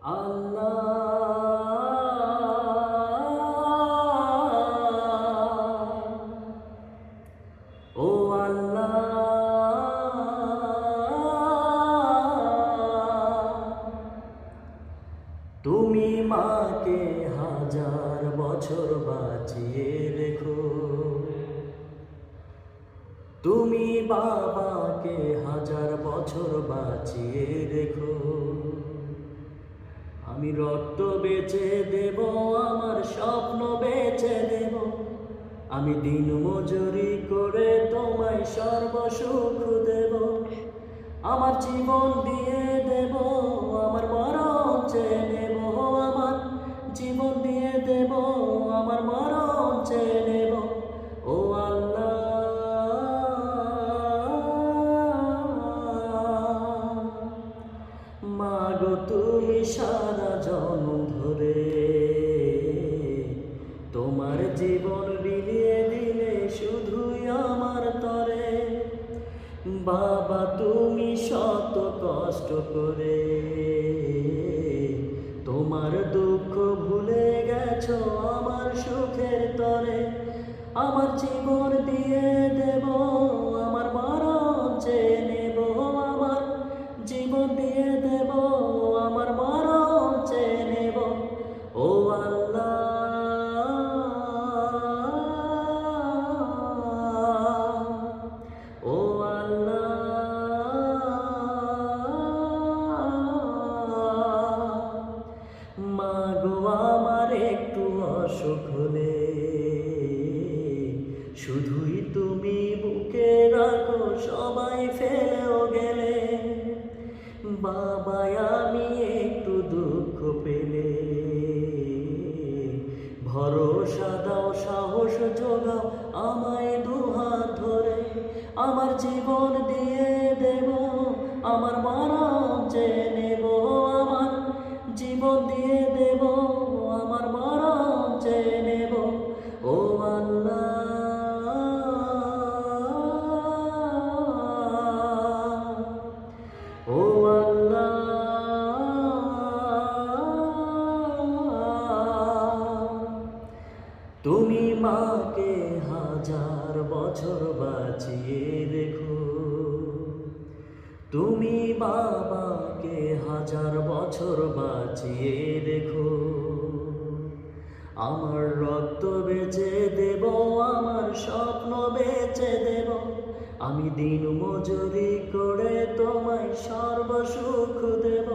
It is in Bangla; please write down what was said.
আল্লাহ ও আল্লাহ তুমি মাকে হাজার বছর বাঁচিয়ে রেখো, তুমি বাবাকে হাজার বছর বাঁচিয়ে রেখো। আমি রক্ত বেচে দেব, আমার স্বপ্ন বেচে দেব, আমি দিন মজুরি করে তোমায় সর্বসুখ দেব। আমার জীবন দিয়ে দেব, আমার মরণ চেয়ে নেব, আমার জীবন দিয়ে দেব, আমার মরণ চেয়ে নেব। ও আল্লাহ মাগো তুমি সারা জন্ম ধরে তোমার জীবন বিলিয়ে দিলে শুধুই আমার তরে। বাবা তুমি শত কষ্ট করে তোমার দুঃখ ভুলে গেছো আমার সুখের তরে। আমার জীবন দিয়ে দেব, আমার মরণ চেয়ে নেব, আমার জীবন দিয়ে দেব, আমার মরণ চেয়ে নেব। ও আল্লাহ ও মাগো আমার একটু অসুখ হলে শুধুই তুমি বুকে রাখো, সবাই ফেলেও গেলে। বাবা আমি একটু দুঃখ পেলে ভরসা দাও, সাহস যোগাও, আমায় দুহাত ধরে। আমার জীবন দিয়ে দেব, আমার মরণ চেয়ে নেব, আমার জীবন দিয়ে দেব, আমার মরণ চেয়ে নেব। ও আল্লাহ ও আল্লাহ তুমি মাকে হাজার বছর বাঁচিয়ে রেখো, তুমি বাবাকে হাজার বছর বাঁচিয়ে রেখো। আমার রক্ত বেচে দেব, আমার স্বপ্ন বেচে দেব, আমি দিন মজুরি করে তোমায় সর্বসুখ দেব।